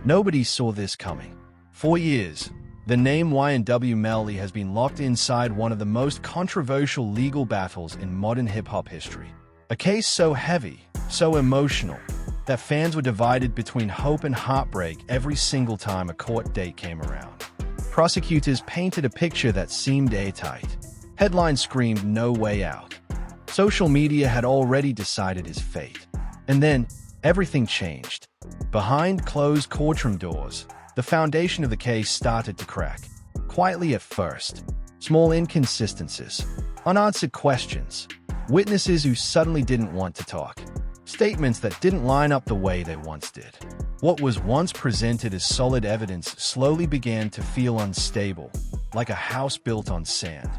Nobody saw this coming. For years, the name YNW Melly has been locked inside one of the most controversial legal battles in modern hip-hop history. A case so heavy, so emotional, that fans were divided between hope and heartbreak every single time a court date came around. Prosecutors painted a picture that seemed airtight. Headlines screamed "No way out." Social media had already decided his fate. And then, everything changed. Behind closed courtroom doors, the foundation of the case started to crack. Quietly at first. Small inconsistencies, unanswered questions, witnesses who suddenly didn't want to talk, statements that didn't line up the way they once did. What was once presented as solid evidence slowly began to feel unstable, like a house built on sand.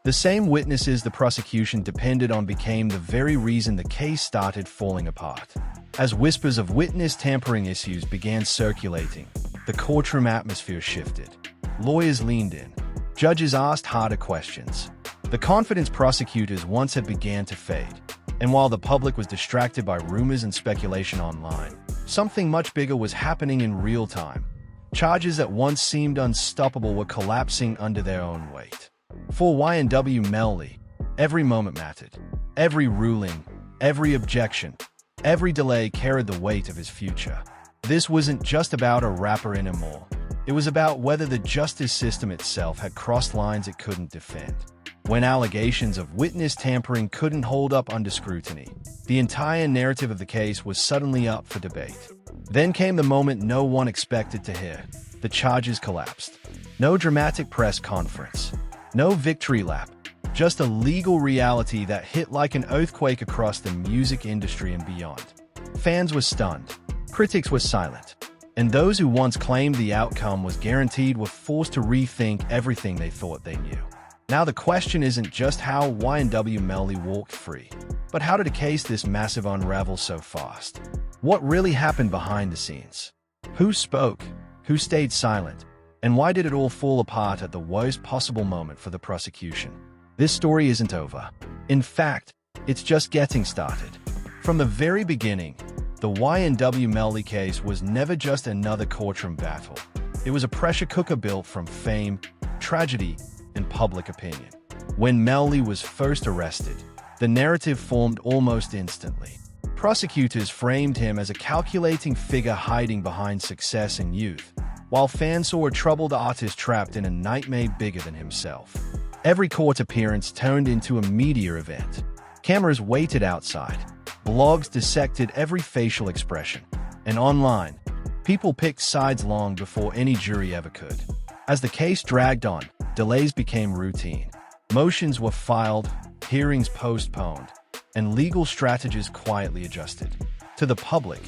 The same witnesses the prosecution depended on became the very reason the case started falling apart. As whispers of witness tampering issues began circulating, the courtroom atmosphere shifted. Lawyers leaned in. Judges asked harder questions. The confidence prosecutors once had began to fade. And while the public was distracted by rumors and speculation online, something much bigger was happening in real time. Charges that once seemed unstoppable were collapsing under their own weight. For YNW Melly, every moment mattered. Every ruling, every objection, every delay carried the weight of his future. This wasn't just about a rapper anymore. It was about whether the justice system itself had crossed lines it couldn't defend. When allegations of witness tampering couldn't hold up under scrutiny, the entire narrative of the case was suddenly up for debate. Then came the moment no one expected to hear. The charges collapsed. No dramatic press conference. No victory lap. Just a legal reality that hit like an earthquake across the music industry and beyond. Fans were stunned. Critics were silent. And those who once claimed the outcome was guaranteed were forced to rethink everything they thought they knew. Now the question isn't just how YNW Melly walked free, but how did a case this massive unravel so fast? What really happened behind the scenes? Who spoke? Who stayed silent? And why did it all fall apart at the worst possible moment for the prosecution? This story isn't over. In fact, it's just getting started. From the very beginning, the YNW Melly case was never just another courtroom battle. It was a pressure cooker built from fame, tragedy, and public opinion. When Melly was first arrested, the narrative formed almost instantly. Prosecutors framed him as a calculating figure hiding behind success and youth, while fans saw a troubled artist trapped in a nightmare bigger than himself. Every court appearance turned into a media event. Cameras waited outside. Blogs dissected every facial expression. And online, people picked sides long before any jury ever could. As the case dragged on, delays became routine. Motions were filed, hearings postponed, and legal strategies quietly adjusted. To the public,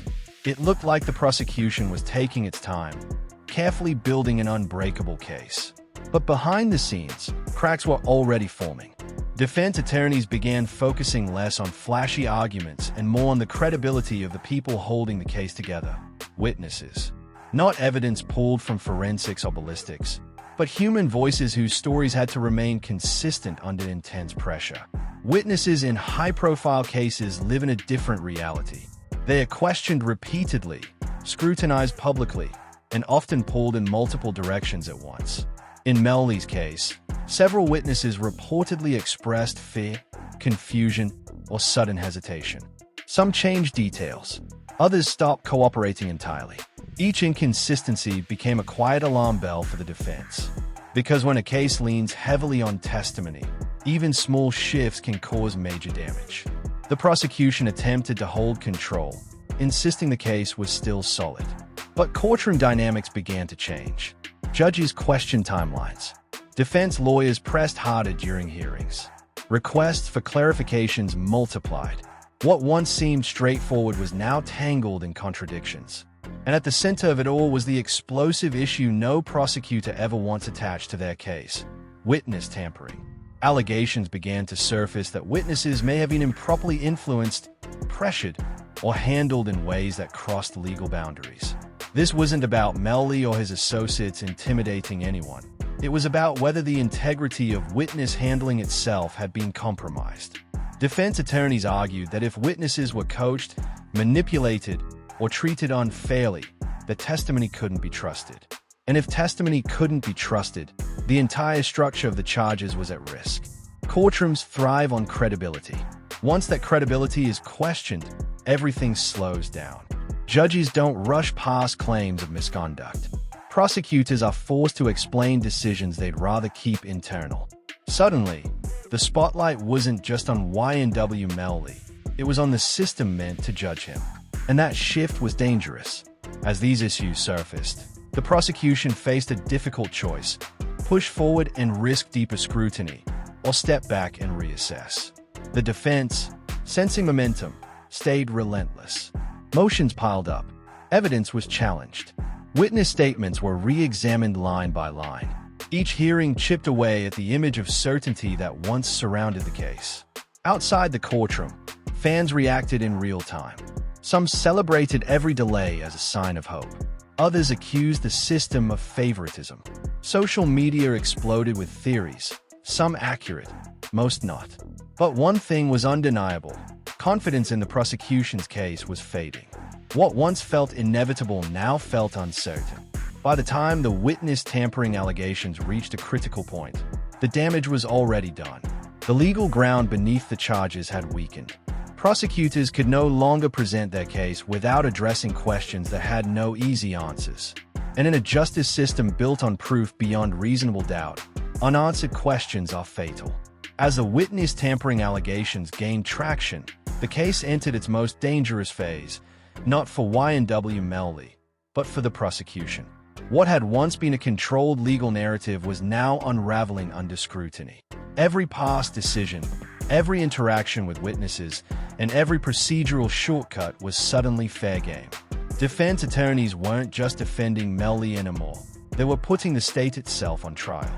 it looked like the prosecution was taking its time, carefully building an unbreakable case. But behind the scenes, cracks were already forming. Defense attorneys began focusing less on flashy arguments and more on the credibility of the people holding the case together. Witnesses. Not evidence pulled from forensics or ballistics, but human voices whose stories had to remain consistent under intense pressure. Witnesses in high-profile cases live in a different reality. They are questioned repeatedly, scrutinized publicly, and often pulled in multiple directions at once. In Melly's case, several witnesses reportedly expressed fear, confusion, or sudden hesitation. Some changed details. Others stopped cooperating entirely. Each inconsistency became a quiet alarm bell for the defense. Because when a case leans heavily on testimony, even small shifts can cause major damage. The prosecution attempted to hold control, insisting the case was still solid. But courtroom dynamics began to change. Judges questioned timelines. Defense lawyers pressed harder during hearings. Requests for clarifications multiplied. What once seemed straightforward was now tangled in contradictions. And at the center of it all was the explosive issue no prosecutor ever once attached to their case: witness tampering. Allegations began to surface that witnesses may have been improperly influenced, pressured, or handled in ways that crossed legal boundaries. This wasn't about Melly or his associates intimidating anyone. It was about whether the integrity of witness handling itself had been compromised. Defense attorneys argued that if witnesses were coached, manipulated, or treated unfairly, that testimony couldn't be trusted. And if testimony couldn't be trusted, the entire structure of the charges was at risk. Courtrooms thrive on credibility. Once that credibility is questioned, everything slows down. Judges don't rush past claims of misconduct. Prosecutors are forced to explain decisions they'd rather keep internal. Suddenly, the spotlight wasn't just on YNW Melly, it was on the system meant to judge him. And that shift was dangerous. As these issues surfaced, the prosecution faced a difficult choice: push forward and risk deeper scrutiny, or step back and reassess. The defense, sensing momentum, stayed relentless. Motions piled up. Evidence was challenged. Witness statements were re-examined line by line. Each hearing chipped away at the image of certainty that once surrounded the case. Outside the courtroom, fans reacted in real time. Some celebrated every delay as a sign of hope. Others accused the system of favoritism. Social media exploded with theories, some accurate, most not. But one thing was undeniable: confidence in the prosecution's case was fading. What once felt inevitable now felt uncertain. By the time the witness tampering allegations reached a critical point, the damage was already done. The legal ground beneath the charges had weakened. Prosecutors could no longer present their case without addressing questions that had no easy answers. And in a justice system built on proof beyond reasonable doubt, unanswered questions are fatal. As the witness tampering allegations gained traction, the case entered its most dangerous phase, not for YNW Melly, but for the prosecution. What had once been a controlled legal narrative was now unraveling under scrutiny. Every past decision, every interaction with witnesses, and every procedural shortcut was suddenly fair game. Defense attorneys weren't just defending Melly anymore. They were putting the state itself on trial.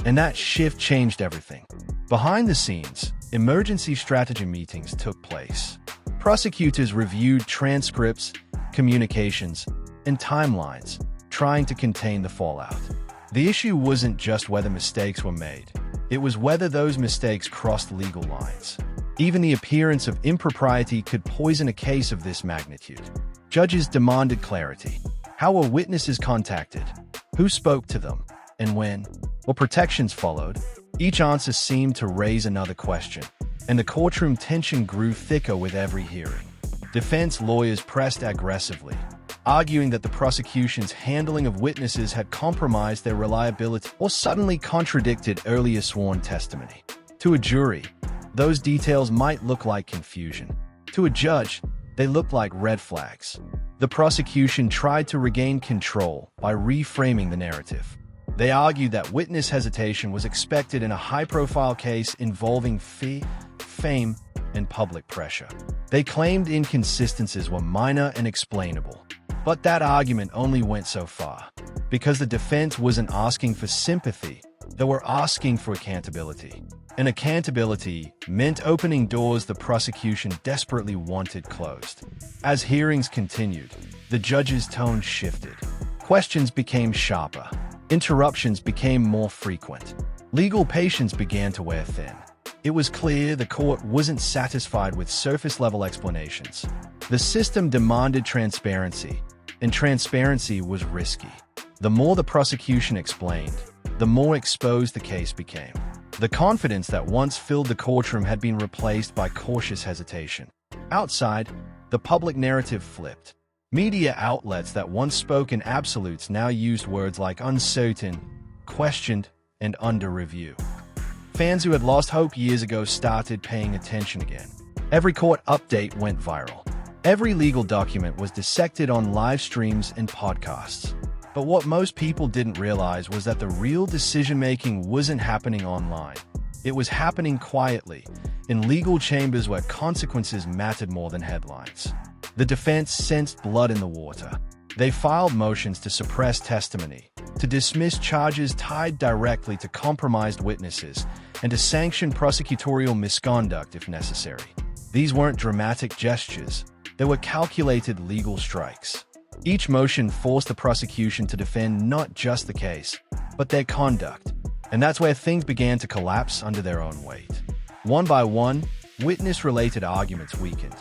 And that shift changed everything. Behind the scenes, emergency strategy meetings took place. Prosecutors reviewed transcripts, communications, and timelines, trying to contain the fallout. The issue wasn't just whether mistakes were made. It was whether those mistakes crossed legal lines. Even the appearance of impropriety could poison a case of this magnitude. Judges demanded clarity. How were witnesses contacted? Who spoke to them? And when? What protections followed? Each answer seemed to raise another question, and the courtroom tension grew thicker with every hearing. Defense lawyers pressed aggressively, arguing that the prosecution's handling of witnesses had compromised their reliability or suddenly contradicted earlier sworn testimony. To a jury, those details might look like confusion. To a judge, they looked like red flags. The prosecution tried to regain control by reframing the narrative. They argued that witness hesitation was expected in a high-profile case involving fame, and public pressure. They claimed inconsistencies were minor and explainable. But that argument only went so far. Because the defense wasn't asking for sympathy, they were asking for accountability. And accountability meant opening doors the prosecution desperately wanted closed. As hearings continued, the judge's tone shifted. Questions became sharper. Interruptions became more frequent. Legal patience began to wear thin. It was clear the court wasn't satisfied with surface-level explanations. The system demanded transparency, and transparency was risky. The more the prosecution explained, the more exposed the case became. The confidence that once filled the courtroom had been replaced by cautious hesitation. Outside, the public narrative flipped. Media outlets that once spoke in absolutes now used words like uncertain, questioned, and under review. Fans who had lost hope years ago started paying attention again. Every court update went viral. Every legal document was dissected on live streams and podcasts. But what most people didn't realize was that the real decision-making wasn't happening online. It was happening quietly, in legal chambers where consequences mattered more than headlines. The defense sensed blood in the water. They filed motions to suppress testimony, to dismiss charges tied directly to compromised witnesses, and to sanction prosecutorial misconduct if necessary. These weren't dramatic gestures. They were calculated legal strikes. Each motion forced the prosecution to defend not just the case, but their conduct. And that's where things began to collapse under their own weight. One by one, witness-related arguments weakened.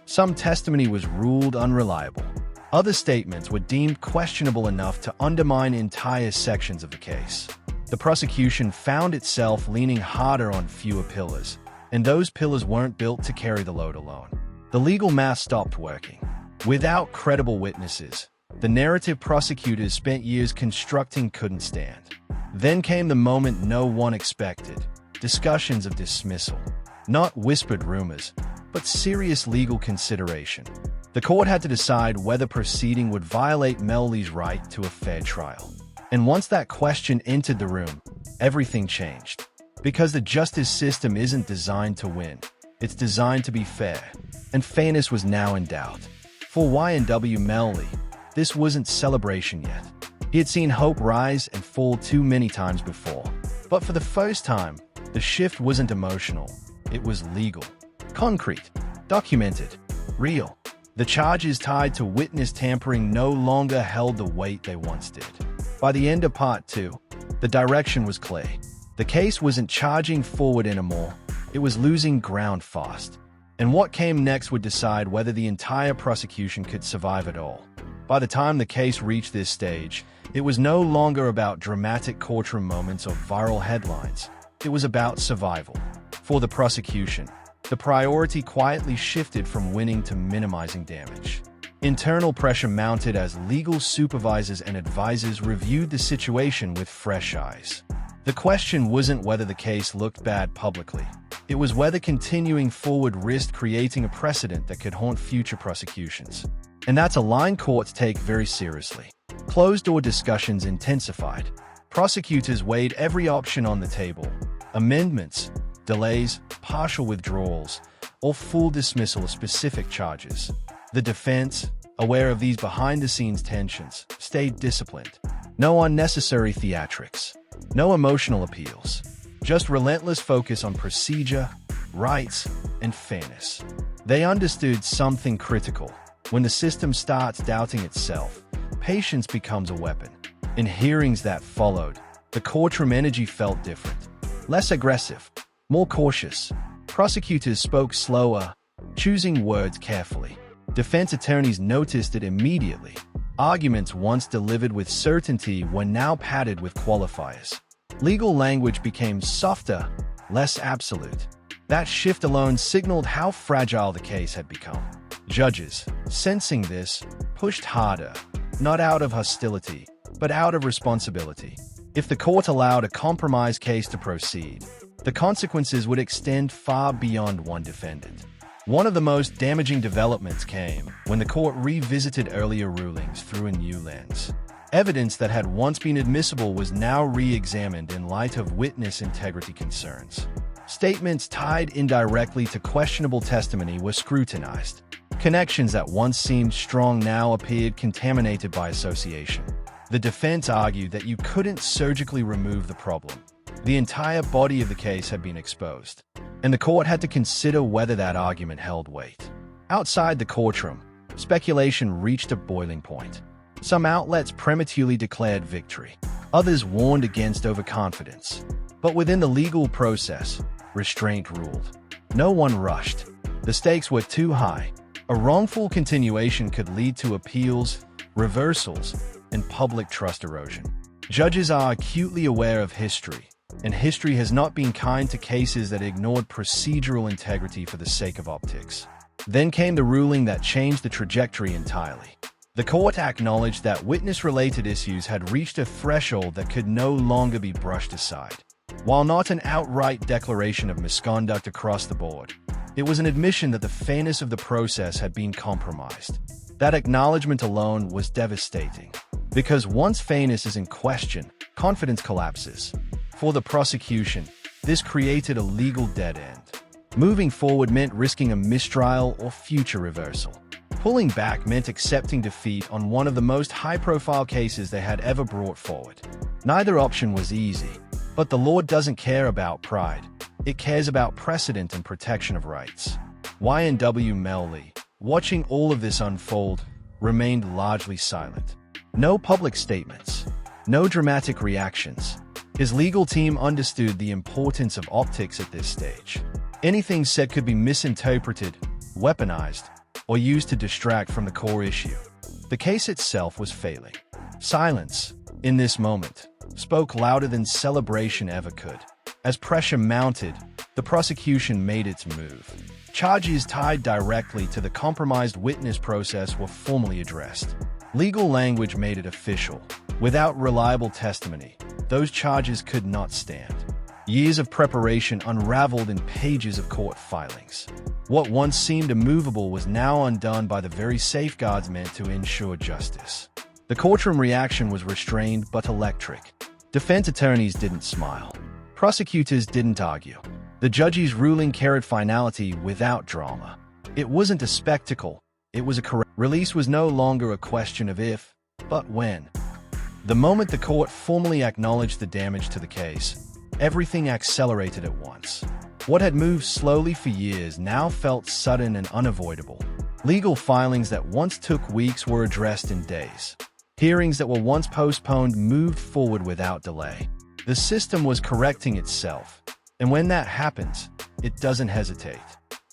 Some testimony was ruled unreliable. Other statements were deemed questionable enough to undermine entire sections of the case. The prosecution found itself leaning harder on fewer pillars, and those pillars weren't built to carry the load alone. The legal math stopped working. Without credible witnesses, the narrative prosecutors spent years constructing couldn't stand. Then came the moment no one expected: discussions of dismissal. Not whispered rumors, but serious legal consideration. The court had to decide whether proceeding would violate Melly's right to a fair trial. And once that question entered the room, everything changed. Because the justice system isn't designed to win, it's designed to be fair. And fairness was now in doubt. For YNW Melly, this wasn't celebration yet. He had seen hope rise and fall too many times before. But for the first time, the shift wasn't emotional. It was legal. Concrete. Documented. Real. The charges tied to witness tampering no longer held the weight they once did. By the end of Part 2, the direction was clear. The case wasn't charging forward anymore. It was losing ground fast. And what came next would decide whether the entire prosecution could survive at all. By the time the case reached this stage, it was no longer about dramatic courtroom moments or viral headlines. It was about survival. For the prosecution, the priority quietly shifted from winning to minimizing damage. Internal pressure mounted as legal supervisors and advisors reviewed the situation with fresh eyes. The question wasn't whether the case looked bad publicly. It was whether continuing forward risked creating a precedent that could haunt future prosecutions. And that's a line courts take very seriously. Closed-door discussions intensified. Prosecutors weighed every option on the table: amendments, delays, partial withdrawals, or full dismissal of specific charges. The defense, aware of these behind-the-scenes tensions, stayed disciplined. No unnecessary theatrics. No emotional appeals. Just relentless focus on procedure, rights, and fairness. They understood something critical. When the system starts doubting itself, patience becomes a weapon. In hearings that followed, the courtroom energy felt different. Less aggressive, more cautious. Prosecutors spoke slower, choosing words carefully. Defense attorneys noticed it immediately. Arguments once delivered with certainty were now padded with qualifiers. Legal language became softer, less absolute. That shift alone signaled how fragile the case had become. Judges, sensing this, pushed harder, not out of hostility, but out of responsibility. If the court allowed a compromise case to proceed, the consequences would extend far beyond one defendant. One of the most damaging developments came when the court revisited earlier rulings through a new lens. Evidence that had once been admissible was now re-examined in light of witness integrity concerns. Statements tied indirectly to questionable testimony were scrutinized. Connections that once seemed strong now appeared contaminated by association. The defense argued that you couldn't surgically remove the problem. The entire body of the case had been exposed, and the court had to consider whether that argument held weight. Outside the courtroom, speculation reached a boiling point. Some outlets prematurely declared victory. Others warned against overconfidence. But within the legal process, restraint ruled. No one rushed. The stakes were too high. A wrongful continuation could lead to appeals, reversals, and public trust erosion. Judges are acutely aware of history, and history has not been kind to cases that ignored procedural integrity for the sake of optics. Then came the ruling that changed the trajectory entirely. The court acknowledged that witness-related issues had reached a threshold that could no longer be brushed aside. While not an outright declaration of misconduct across the board, it was an admission that the fairness of the process had been compromised. That acknowledgement alone was devastating, because once fairness is in question, confidence collapses. For the prosecution, this created a legal dead end. Moving forward meant risking a mistrial or future reversal. Pulling back meant accepting defeat on one of the most high-profile cases they had ever brought forward. Neither option was easy, but the law doesn't care about pride. It cares about precedent and protection of rights. YNW Melly, watching all of this unfold, remained largely silent. No public statements, no dramatic reactions. His legal team understood the importance of optics at this stage. Anything said could be misinterpreted, weaponized, or used to distract from the core issue. The case itself was failing. Silence, in this moment, spoke louder than celebration ever could. As pressure mounted, the prosecution made its move. Charges tied directly to the compromised witness process were formally addressed. Legal language made it official. Without reliable testimony, those charges could not stand. Years of preparation unraveled in pages of court filings. What once seemed immovable was now undone by the very safeguards meant to ensure justice. The courtroom reaction was restrained but electric. Defense attorneys didn't smile. Prosecutors didn't argue. The judge's ruling carried finality without drama. It wasn't a spectacle, it was a correct. Release was no longer a question of if, but when. The moment the court formally acknowledged the damage to the case, everything accelerated at once. What had moved slowly for years now felt sudden and unavoidable. Legal filings that once took weeks were addressed in days. Hearings that were once postponed moved forward without delay. The system was correcting itself, and when that happens, it doesn't hesitate.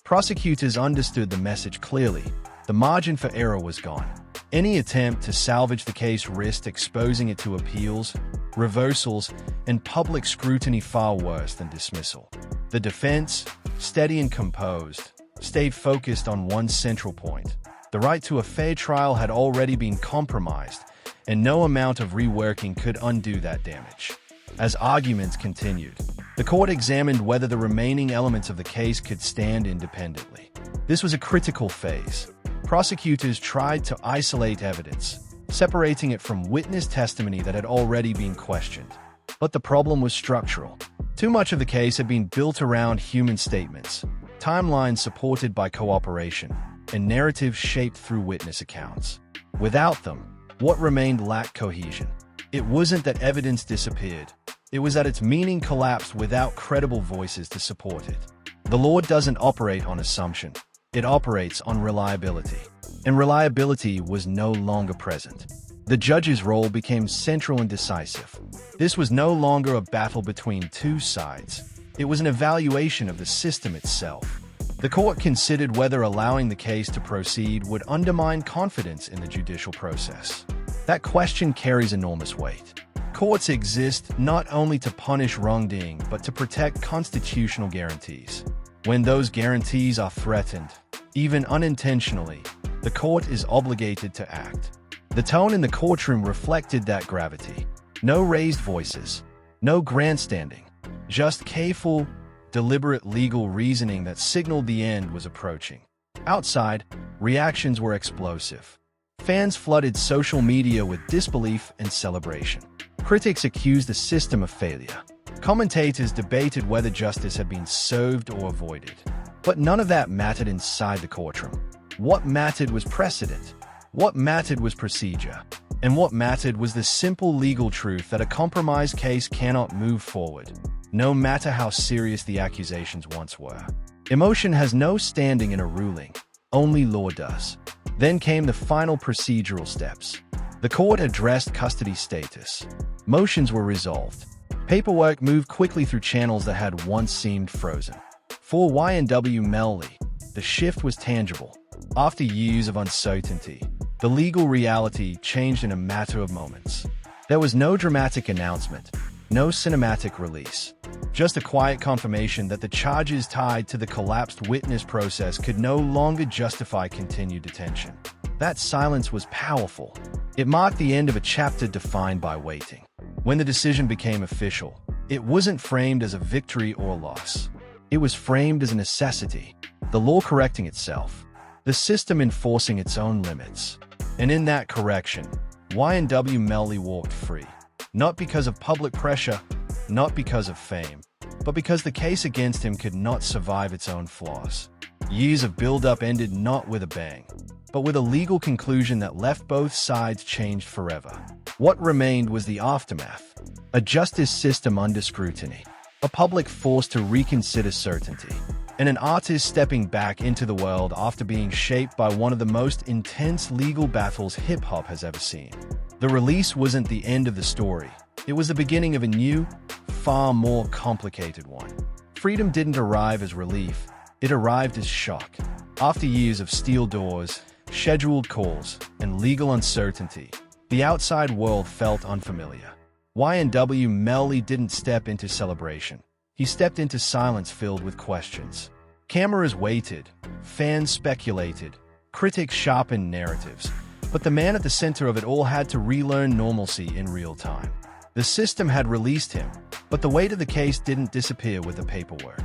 Prosecutors understood the message clearly. The margin for error was gone. Any attempt to salvage the case risked exposing it to appeals, reversals, and public scrutiny far worse than dismissal. The defense, steady and composed, stayed focused on one central point. The right to a fair trial had already been compromised, and no amount of reworking could undo that damage. As arguments continued, the court examined whether the remaining elements of the case could stand independently. This was a critical phase. Prosecutors tried to isolate evidence, separating it from witness testimony that had already been questioned. But the problem was structural. Too much of the case had been built around human statements, timelines supported by cooperation, and narratives shaped through witness accounts. Without them, what remained lacked cohesion. It wasn't that evidence disappeared. It was that its meaning collapsed without credible voices to support it. The law doesn't operate on assumption. It operates on reliability. And reliability was no longer present. The judge's role became central and decisive. This was no longer a battle between two sides. It was an evaluation of the system itself. The court considered whether allowing the case to proceed would undermine confidence in the judicial process. That question carries enormous weight. Courts exist not only to punish wrongdoing, but to protect constitutional guarantees. When those guarantees are threatened, even unintentionally, the court is obligated to act. The tone in the courtroom reflected that gravity. No raised voices, no grandstanding, just careful, deliberate legal reasoning that signaled the end was approaching. Outside, reactions were explosive. Fans flooded social media with disbelief and celebration. Critics accused the system of failure. Commentators debated whether justice had been served or avoided. But none of that mattered inside the courtroom. What mattered was precedent. What mattered was procedure. And what mattered was the simple legal truth that a compromised case cannot move forward, no matter how serious the accusations once were. Emotion has no standing in a ruling. Only law does. Then came the final procedural steps. The court addressed custody status. Motions were resolved. Paperwork moved quickly through channels that had once seemed frozen. For YNW Melly, the shift was tangible. After years of uncertainty, the legal reality changed in a matter of moments. There was no dramatic announcement, no cinematic release, just a quiet confirmation that the charges tied to the collapsed witness process could no longer justify continued detention. That silence was powerful. It marked the end of a chapter defined by waiting. When the decision became official, it wasn't framed as a victory or loss. It was framed as a necessity, the law correcting itself, the system enforcing its own limits. And in that correction, YNW Melly walked free. Not because of public pressure, not because of fame, but because the case against him could not survive its own flaws. Years of build-up ended not with a bang, but with a legal conclusion that left both sides changed forever. What remained was the aftermath, a justice system under scrutiny, a public forced to reconsider certainty, and an artist stepping back into the world after being shaped by one of the most intense legal battles hip-hop has ever seen. The release wasn't the end of the story. It was the beginning of a new, far more complicated one. Freedom didn't arrive as relief. It arrived as shock. After years of steel doors, scheduled calls, and legal uncertainty, the outside world felt unfamiliar. YNW Melly didn't step into celebration. He stepped into silence filled with questions. Cameras waited, fans speculated, critics sharpened narratives, but the man at the center of it all had to relearn normalcy in real time. The system had released him, but the weight of the case didn't disappear with the paperwork.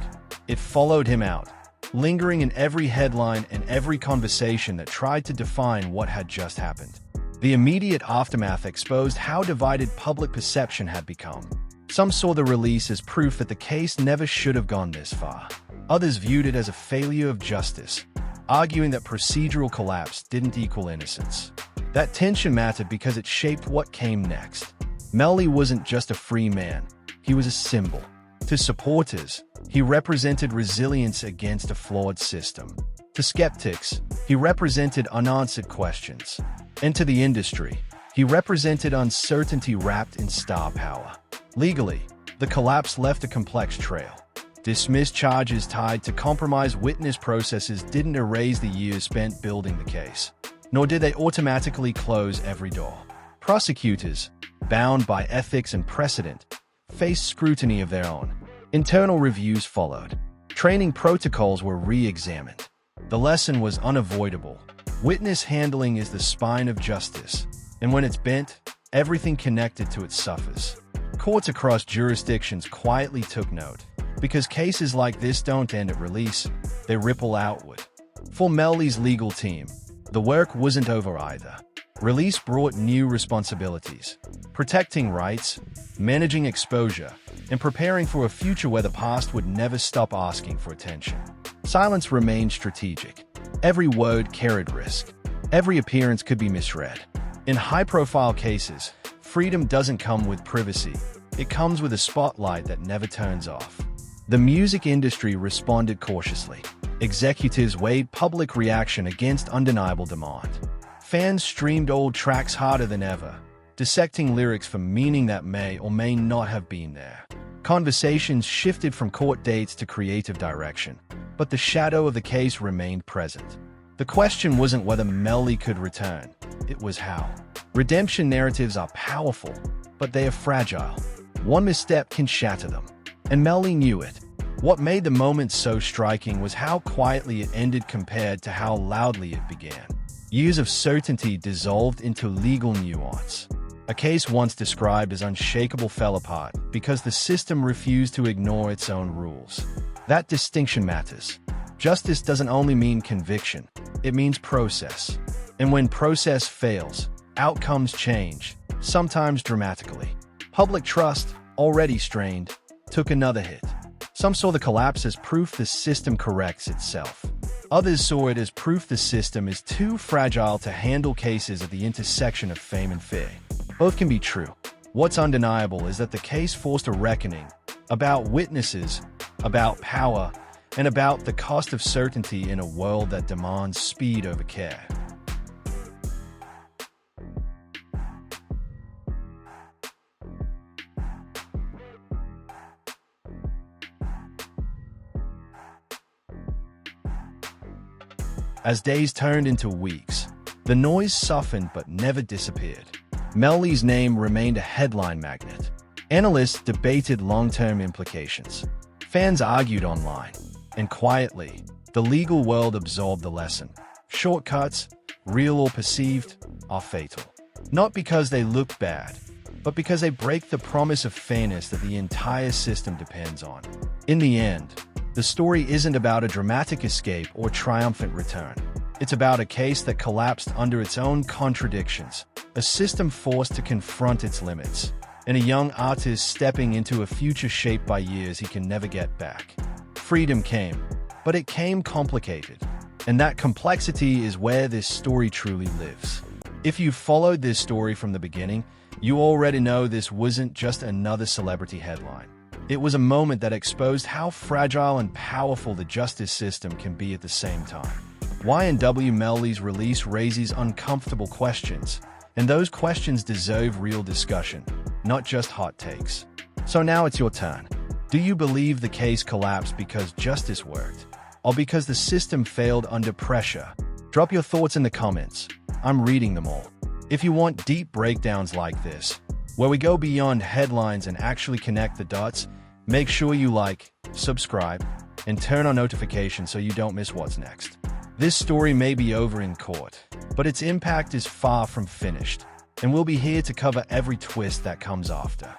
It followed him out, lingering in every headline and every conversation that tried to define what had just happened. The immediate aftermath exposed how divided public perception had become. Some saw the release as proof that the case never should have gone this far. Others viewed it as a failure of justice, arguing that procedural collapse didn't equal innocence. That tension mattered because it shaped what came next. Melly wasn't just a free man, he was a symbol. To supporters, he represented resilience against a flawed system. To skeptics, he represented unanswered questions. And to the industry, he represented uncertainty wrapped in star power. Legally, the collapse left a complex trail. Dismissed charges tied to compromised witness processes didn't erase the years spent building the case, nor did they automatically close every door. Prosecutors, bound by ethics and precedent, faced scrutiny of their own. Internal reviews followed. Training protocols were re-examined. The lesson was unavoidable. Witness handling is the spine of justice, and when it's bent, everything connected to it suffers. Courts across jurisdictions quietly took note, because cases like this don't end at release, they ripple outward. For Melly's legal team, the work wasn't over either. Release brought new responsibilities: protecting rights, managing exposure, and preparing for a future where the past would never stop asking for attention. Silence remained strategic. Every word carried risk. Every appearance could be misread. In high-profile cases, freedom doesn't come with privacy. It comes with a spotlight that never turns off. The music industry responded cautiously. Executives weighed public reaction against undeniable demand. Fans streamed old tracks harder than ever, dissecting lyrics for meaning that may or may not have been there. Conversations shifted from court dates to creative direction, but the shadow of the case remained present. The question wasn't whether Melly could return, it was how. Redemption narratives are powerful, but they are fragile. One misstep can shatter them, and Melly knew it. What made the moment so striking was how quietly it ended compared to how loudly it began. Years of certainty dissolved into legal nuance. A case once described as unshakable fell apart because the system refused to ignore its own rules. That distinction matters. Justice doesn't only mean conviction, it means process. And when process fails, outcomes change, sometimes dramatically. Public trust, already strained, took another hit. Some saw the collapse as proof the system corrects itself. Others saw it as proof the system is too fragile to handle cases at the intersection of fame and fear. Both can be true. What's undeniable is that the case forced a reckoning about witnesses, about power, and about the cost of certainty in a world that demands speed over care. As days turned into weeks, the noise softened but never disappeared. Melly's name remained a headline magnet. Analysts debated long-term implications. Fans argued online. And quietly, the legal world absorbed the lesson. Shortcuts, real or perceived, are fatal. Not because they look bad, but because they break the promise of fairness that the entire system depends on. In the end, the story isn't about a dramatic escape or triumphant return. It's about a case that collapsed under its own contradictions, a system forced to confront its limits, and a young artist stepping into a future shaped by years he can never get back. Freedom came, but it came complicated, and that complexity is where this story truly lives. If you followed this story from the beginning, you already know this wasn't just another celebrity headline. It was a moment that exposed how fragile and powerful the justice system can be at the same time. YNW Melly's release raises uncomfortable questions, and those questions deserve real discussion, not just hot takes. So now it's your turn. Do you believe the case collapsed because justice worked, or because the system failed under pressure? Drop your thoughts in the comments. I'm reading them all. If you want deep breakdowns like this, where we go beyond headlines and actually connect the dots, make sure you like, subscribe, and turn on notifications so you don't miss what's next. This story may be over in court, but its impact is far from finished, and we'll be here to cover every twist that comes after.